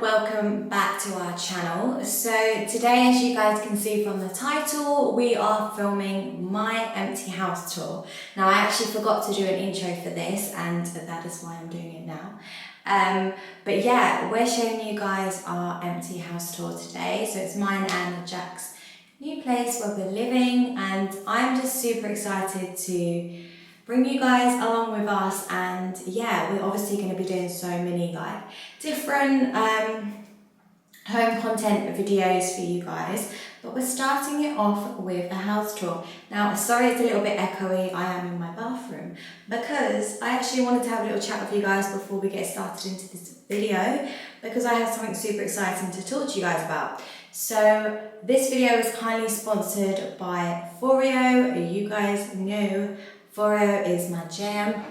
welcome back to our channel. So today, as you guys can see from the title, we are filming my empty house tour. Now I actually forgot to do an intro for this, and that is why I'm doing it now. But yeah, we're showing you guys our empty house tour today. So it's mine and Jack's new place where we're living, and I'm just super excited to bring you guys along with us. And yeah, we're obviously going to be doing so many like different home content videos for you guys, but we're starting it off with a house tour. Now sorry it's a little bit echoey, I am in my bathroom because I actually wanted to have a little chat with you guys before we get started into this video, because I have something super exciting to talk to you guys about. So this video is kindly sponsored by Foreo. You guys know Foreo is my jam.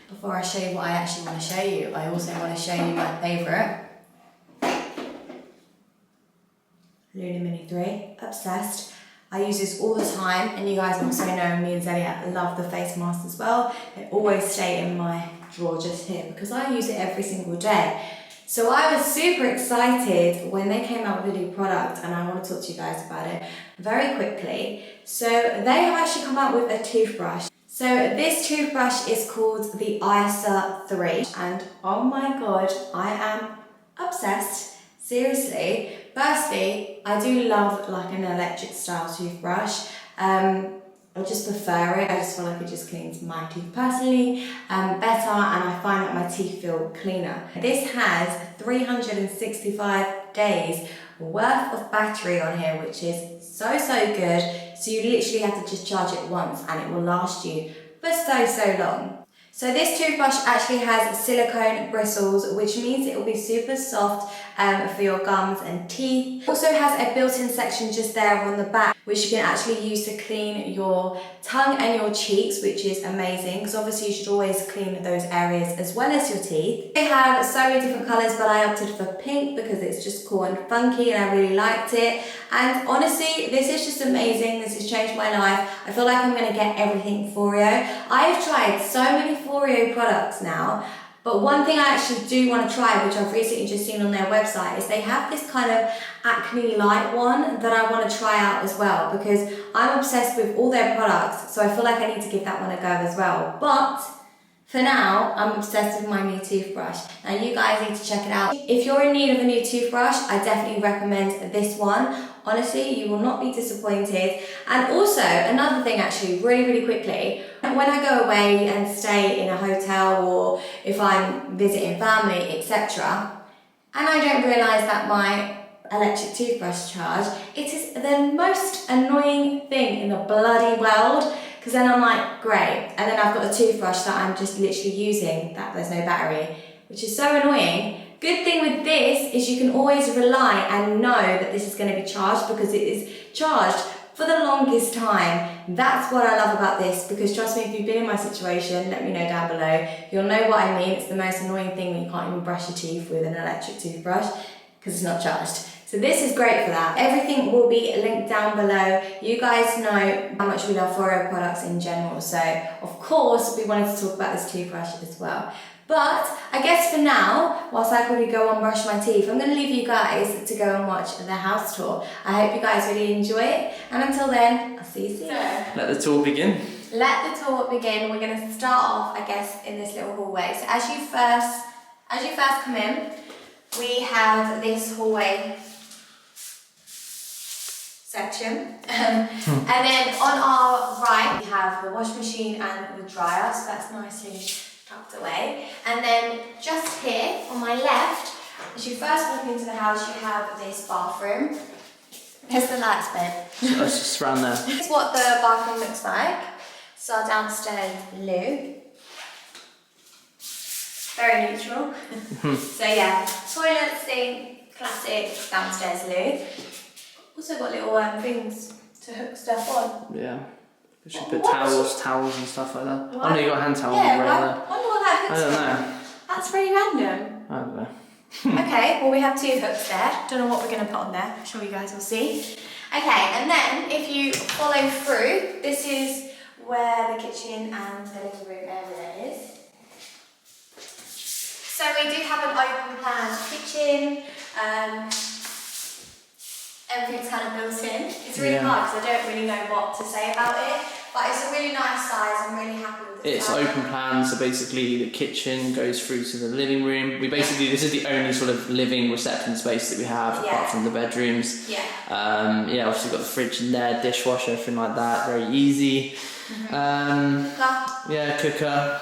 Before I show you what I actually want to show you, I also want to show you my favourite. Luna Mini 3, obsessed. I use this all the time, and you guys also know me and Zeliha love the face masks as well. They always stay in my drawer just here because I use it every single day. So I was super excited when they came out with a new product, and I want to talk to you guys about it very quickly. So they have actually come out with a toothbrush. So this toothbrush is called the ISSA 3, and oh my god, I am obsessed, seriously. Firstly, I do love like an electric style toothbrush. I just prefer it. I just feel like it just cleans my teeth personally better, and I find that my teeth feel cleaner. This has 365 days worth of battery on here, which is so good. So you literally have to just charge it once and it will last you for so long. So this toothbrush actually has silicone bristles, which means it will be super soft for your gums and teeth. It also has a built-in section just there on the back, which you can actually use to clean your tongue and your cheeks, which is amazing because obviously you should always clean those areas as well as your teeth. They have so many different colours, but I opted for pink because it's just cool and funky and I really liked it. And honestly, this is just amazing. This has changed my life. I feel like I'm going to get everything Foreo. I've tried so many Foreo products now, but one thing I actually do want to try, which I've recently just seen on their website, is they have this kind of acne light one that I want to try out as well, because I'm obsessed with all their products, so I feel like I need to give that one a go as well. But for now, I'm obsessed with my new toothbrush. Now you guys need to check it out. If you're in need of a new toothbrush, I definitely recommend this one. Honestly, you will not be disappointed. And also, another thing actually, really quickly, when I go away and stay in a hotel, or if I'm visiting family, etc., and I don't realise that my electric toothbrush charged, it is the most annoying thing in the bloody world, because then I'm like, great, and then I've got a toothbrush that I'm just literally using, that there's no battery, which is so annoying. Good thing with this is you can always rely and know that this is going to be charged, because it is charged for the longest time. That's what I love about this, because trust me, if you've been in my situation, let me know down below. You'll know what I mean. It's the most annoying thing when you can't even brush your teeth with an electric toothbrush because it's not charged. So this is great for that. Everything will be linked down below. You guys know how much we love Foreo products in general, so of course we wanted to talk about this toothbrush as well. But I guess for now, whilst I probably go and brush my teeth, I'm going to leave you guys to go and watch the house tour. I hope you guys really enjoy it, and until then, I'll see you soon. Let the tour begin. Let the tour begin. We're going to start off, I guess, in this little hallway. So as you first come in, we have this hallway section, and then on our right we have the wash machine and the dryer, so that's nicely tucked away. And then just here on my left, as you first walk into the house, you have this bathroom. Here's the lights bed. So it's just around there. This is what the bathroom looks like. It's our downstairs loo. Very neutral. So yeah, toilet, sink, classic downstairs loo. Also got little things to hook stuff on. Yeah. We should put towels and stuff like that. What? I know you got hand towels yeah, right there. I wonder what that hook's I don't for. know. That's really random. I don't know. Okay, well we have two hooks there. Don't know what we're going to put on there. I'm sure you guys will see. Okay, and then if you follow through, this is where the kitchen and the living room area is. So we do have an open plan kitchen. Everything's kind of built in. It's really hard because I don't really know what to say about it, but it's a really nice size. I'm really happy with it. It's open plan, so basically the kitchen goes through to the living room. This is the only sort of living reception space that we have apart from the bedrooms. Yeah. Obviously got the fridge in there, dishwasher, everything like that. Very easy. Cooker.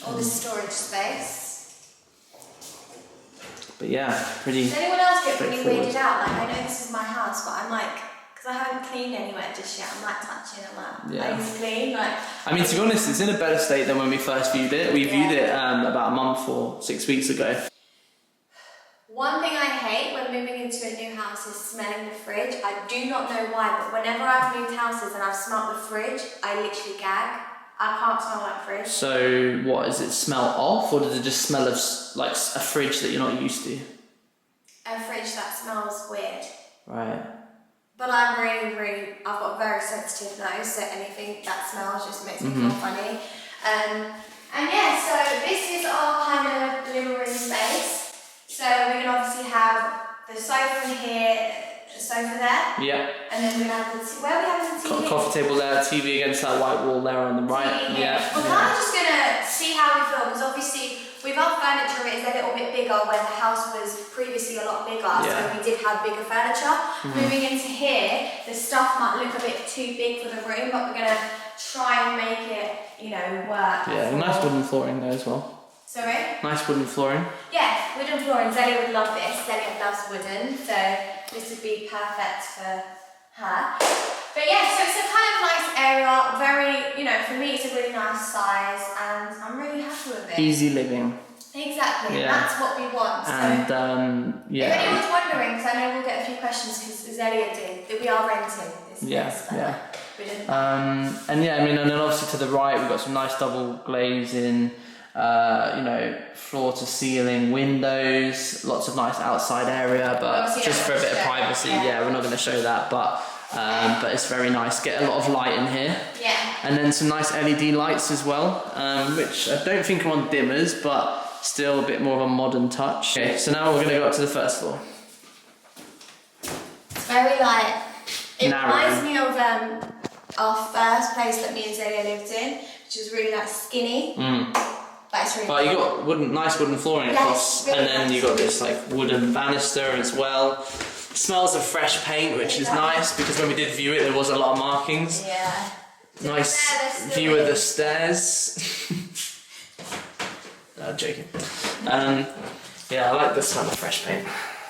All the storage space. But yeah, pretty. Does anyone else get really weirded out? Like, I know this is my house, but I'm like, because I haven't cleaned anywhere just yet, I'm like touching, I'm like, I need to clean. Like, I mean, to be honest, it's in a better state than when we first viewed it. We viewed it about a month or 6 weeks ago. One thing I hate when moving into a new house is smelling the fridge. I do not know why, but whenever I've moved houses and I've smelled the fridge, I literally gag. I can't smell like fridge. So what, does it smell off, or does it just smell of like a fridge that you're not used to? A fridge that smells weird. Right. But I'm I've got very sensitive nose, so anything that smells just makes me feel funny. And yeah, so this is our kind of living room space. So we can obviously have the sofa here, the sofa there. Yeah. And then we have where we have the TV. Coffee table there, TV against that white wall there on the right. TV, yeah. We're kind of just gonna see how we feel, because obviously with our furniture it is a little bit bigger where the house was previously a lot bigger, so we did have bigger furniture. Moving into here, the stuff might look a bit too big for the room, but we're gonna try and make it, work. Yeah, nice wooden flooring there as well. Sorry? Nice wooden flooring. Yeah, wooden flooring. Zeliha would love this. Zeliha loves wooden, so this would be perfect for her. But yeah, so it's a kind of nice area, very, for me it's a really nice size, and I'm really happy with it. Easy living. Exactly, and that's what we want. And if anyone's wondering, because I know we'll get a few questions, because Zeliha did, that we are renting this place. We didn't. And then obviously to the right we've got some nice double glazing, floor to ceiling windows, lots of nice outside area, but just for a bit of privacy, we're not going to show that, but it's very nice. Get a lot of light in here. Yeah. And then some nice LED lights as well, which I don't think are on dimmers, but still a bit more of a modern touch. Okay, so now we're going to go up to the first floor. It's very light. It reminds me of our first place that me and Zeliha lived in, which was really skinny. But it's really you got nice wooden flooring across, really and then you got this wooden banister as well. It smells of fresh paint, which is nice, because when we did view it there was a lot of markings. Yeah. Nice view of the stairs. No, I'm joking. I like the smell of fresh paint.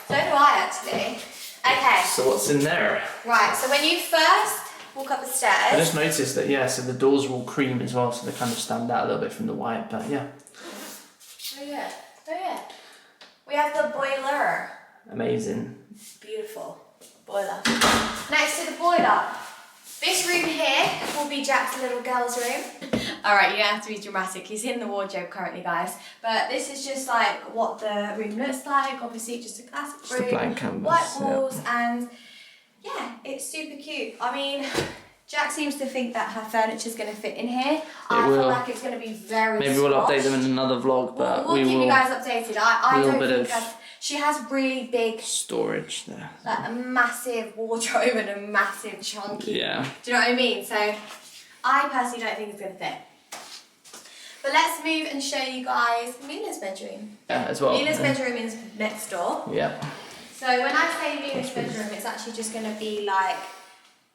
So do I actually. Okay. So what's in there? Right, so when you first walk up the stairs. I just noticed that, so the doors are all cream as well, so they kind of stand out a little bit from the white, but yeah. Oh yeah. We have the boiler. Amazing. Beautiful. Boiler. Next to the boiler. This room here will be Jack's little girl's room. Alright, you don't have to be dramatic. He's in the wardrobe currently, guys. But this is just what the room looks like. Obviously, just a classic room. Just a blank canvas. White walls, and it's super cute. I mean, Jack seems to think that her furniture's going to fit in here. I feel like it's going to be very Maybe we'll update them in another vlog, but we'll keep you guys updated. I don't think she has really big storage there. A massive wardrobe and a massive chunky. Yeah. Do you know what I mean? So I personally don't think it's going to fit. But let's move and show you guys Mina's bedroom. Yeah, as well. Mina's bedroom is next door. Yeah. So when I say Mina's bedroom, it's actually just going to be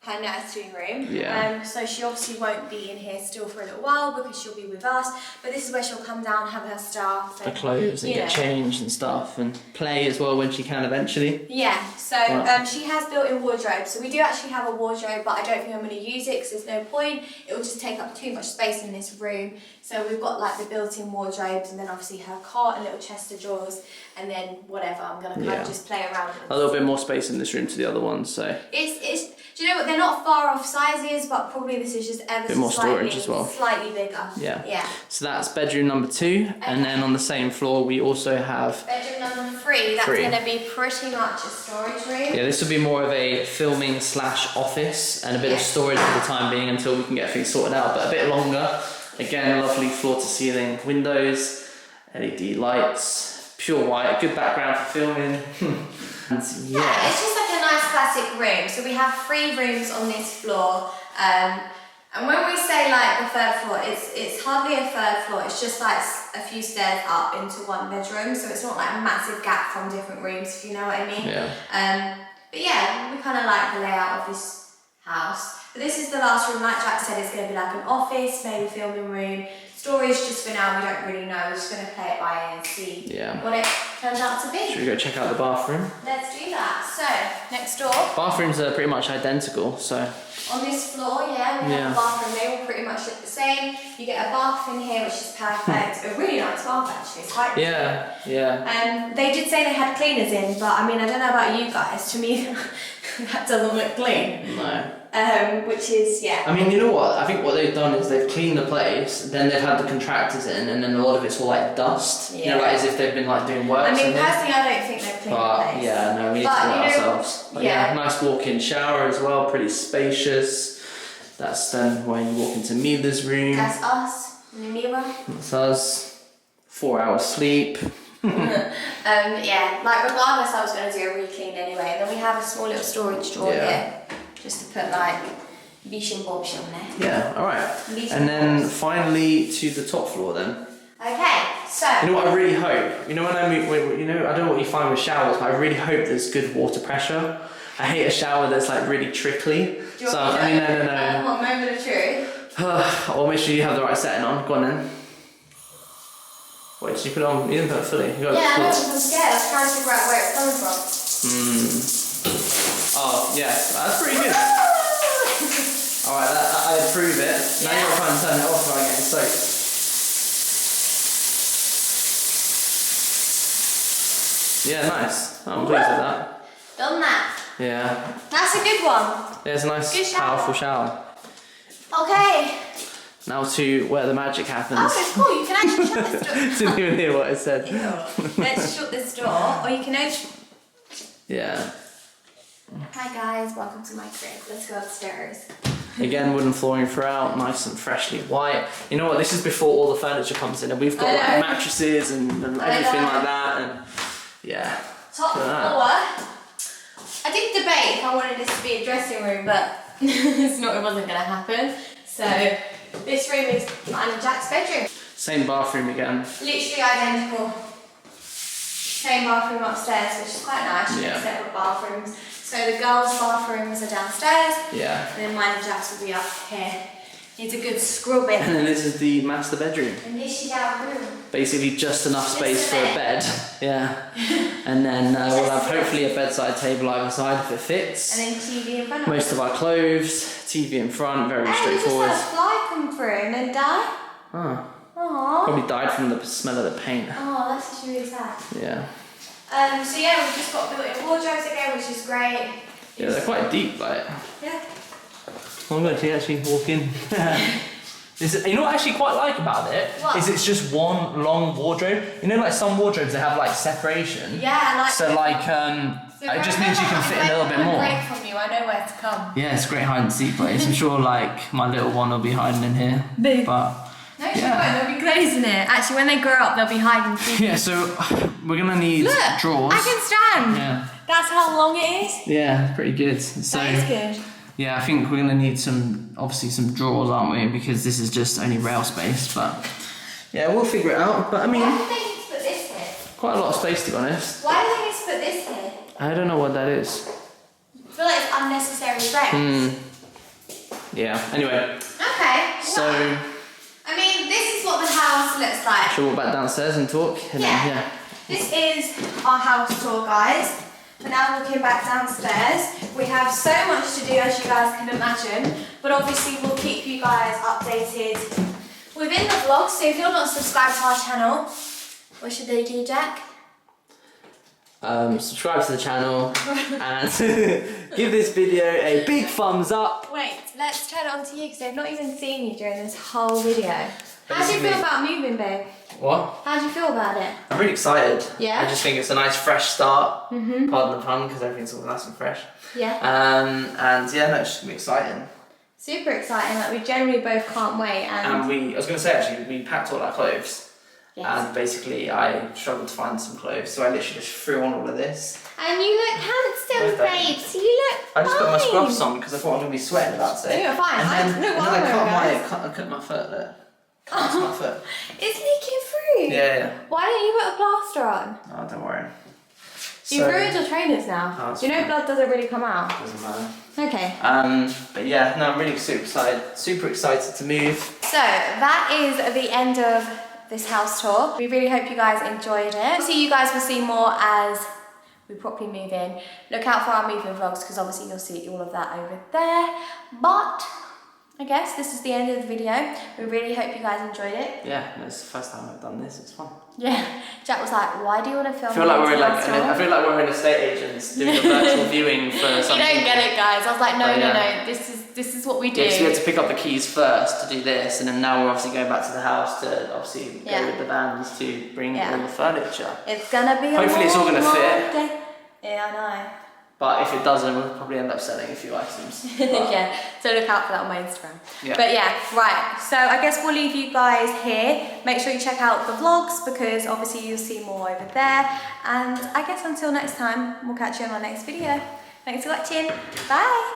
her nursery room. Yeah. So she obviously won't be in here still for a little while because she'll be with us. But this is where she'll come down, have her stuff. Her clothes and get changed and stuff, and play as well when she can eventually. Yeah. So she has built-in wardrobe. So we do actually have a wardrobe, but I don't think I'm going to use it because there's no point. It will just take up too much space in this room. So we've got the built-in wardrobes, and then obviously her cot, a little chest of drawers, and then whatever. I'm going to kind of just play around with it. A little bit more space in this room to the other ones, so. Do you know what? They're not far off sizes, but probably this is just ever bit more storage as well. Slightly bigger. Yeah. So that's bedroom number 2, and then on the same floor we also have bedroom number 3. That's going to be pretty much a storage room. Yeah, this will be more of a filming / office, and a bit of storage for the time being until we can get things sorted out, but a bit longer. Again, lovely floor to ceiling windows, LED lights, pure white, good background for filming. And Yeah, it's just like a nice classic room. So we have 3 rooms on this floor. And when we say like the 3rd floor, it's hardly a 3rd floor. It's just like a few stairs up into 1 bedroom. So it's not like a massive gap from different rooms, if you know what I mean. Yeah. But yeah, we kind of like the layout of this house. But this is the last room. Like Jack said, it's going to be like an office, maybe filming room. Storage just for now, we don't really know. We're just going to play it by ear and see what it turns out to be. Should we go check out the bathroom? Let's do that. So, next door. Bathrooms are pretty much identical, so. On this floor, we have a bathroom. They all pretty much look the same. You get a bath in here, which is perfect. A really nice bath, actually. It's quite Yeah. They did say they had cleaners in, but I mean, I don't know about you guys. To me, that doesn't look clean. No. Which is, I mean, you know what? I think what they've done is they've cleaned the place, then they've had the contractors in, and then a lot of it's all like dust. Yeah. You know, like as if they've been like doing work. I mean, personally, I don't think they've cleaned the place. Yeah, no, we need to do it ourselves. But nice walk-in shower as well, pretty spacious. That's then where you walk into Mila's room. That's us, Mila. That's us. 4 hours sleep. Yeah, like regardless, I was going to do a re-clean anyway. Then we have a small little storage drawer here, just to put like bish and bobs on there. Yeah, alright. And then finally to the top floor then. Okay, so. You know what I really hope? You know when I move, you know, I don't know what you find with showers, but I really hope there's good water pressure. I hate a shower that's like really trickly. Do you want me to no. What moment of truth? Or make sure you have the right setting on. Go on then. Wait, did you put it on? You didn't put it fully. You got I know, I'm scared. I was trying to figure out where it's coming from. Oh, yeah, that's pretty good. Alright, I approve it. Now you're trying to turn it off by getting soaked. Yeah, nice. I'm pleased with that. Done that. Yeah. That's a good one. Yeah, it's a nice, good shower. powerful shower. Okay. Now to where the magic happens. Oh, it's cool. You can actually shut this door. Didn't even hear what I said. Ew. Let's shut this door, or you can open. Yeah. Hi guys, welcome to my crib. Let's go upstairs. Again, wooden flooring throughout, nice and freshly white. You know what? This is before all the furniture comes in, and we've got like mattresses and everything like that, and yeah. Top floor. I did debate if I wanted this to be a dressing room, but it wasn't going to happen. So this room is mine and Jack's bedroom. Same bathroom again. Literally identical. Same bathroom upstairs, which is quite nice. Separate bathrooms. So the girls' bathrooms are downstairs. Yeah. And then mine and Jack's will be up here. Needs a good scrubbing. And then this is the master bedroom. And this is our room. Basically just enough space for a bed. Yeah. And then we'll have hopefully a bedside table either side if it fits. And then TV in front of us. Most of our clothes, TV in front, very straightforward. Just had a fly come through and then die. Oh. Aww. Probably died from the smell of the paint. Oh, that's actually really sad. Yeah. So yeah, we've just got built-in wardrobes again, which is great. Yeah, they're quite deep, like. Yeah. Oh my god, you actually walk in. You know what I actually quite like about it? What? Is it's just one long wardrobe. You know, like some wardrobes, they have like separation. Yeah, like. So like, it just means you can fit a little bit more. Break from you, I know where to come. Yeah, it's a great hide and seek place. I'm sure like my little one will be hiding in here. Big. But no, she won't. There'll be clothes in it. Actually, when they grow up, they'll be hiding. Yeah, so we're gonna need drawers. I can stand. Yeah. That's how long it is. Yeah, pretty good. So. That is good. Yeah, I think we're gonna need obviously some drawers, aren't we? Because this is just only rail space, but yeah, we'll figure it out. But I mean, why do they need to put this here? Quite a lot of space, to be honest. Why do they need to put this here? I don't know what that is. I feel like it's unnecessary space. Yeah. Anyway. Okay. So. I mean, this is what the house looks like. Shall we walk back downstairs and talk? Yeah. This is our house tour, guys. We're now walking back downstairs. We have so much to do, as you guys can imagine, but obviously we'll keep you guys updated within the vlog. So if you're not subscribed to our channel, what should they do, Jack? Subscribe to the channel and give this video a big thumbs up. Wait, let's turn it on to you because they've not even seen you during this whole video. How do you feel about moving, babe? What? How do you feel about it? I'm really excited. Yeah? I just think it's a nice fresh start. Pardon the pun, because everything's all nice and fresh. Yeah. And yeah, no, it's just gonna be exciting. Super exciting. Like we generally both can't wait. And I was gonna say actually, we packed all our clothes, Yes. And basically I struggled to find some clothes, so I literally just threw on all of this. And you look handsome, babes. You look I just put my fine. scruffs on because I thought I was going to be sweating about today. You're fine. And then I cut my foot, look. Cut my foot. It's leaking through. Yeah. Why don't you put a plaster on? Oh, don't worry. You've ruined your trainers now. Oh, do you know blood doesn't really come out? Doesn't matter. Okay. But yeah, no, I'm really super excited to move. So that is the end of this house tour. We really hope you guys enjoyed it. Obviously you guys will see more as we properly move in. Look out for our moving vlogs because obviously you'll see all of that over there. But I guess this is the end of the video. We really hope you guys enjoyed it. Yeah, it's the first time I've done this. It's fun. Yeah, Jack was like, "Why do you want to film?" I feel like we're in estate agents doing a virtual viewing for something. You don't get it, guys. I was like, no. This is what we do. Yeah, so we had to pick up the keys first to do this, and then now we're obviously going back to the house to obviously go with the vans to bring all the furniture. It's gonna be. Hopefully, it's all gonna fit. Day. Yeah, I know. But if it doesn't, we'll probably end up selling a few items. Yeah, so look out for that on my Instagram. Yeah. But yeah, right. So I guess we'll leave you guys here. Make sure you check out the vlogs because obviously you'll see more over there. And I guess until next time, we'll catch you in our next video. Thanks for watching. Bye.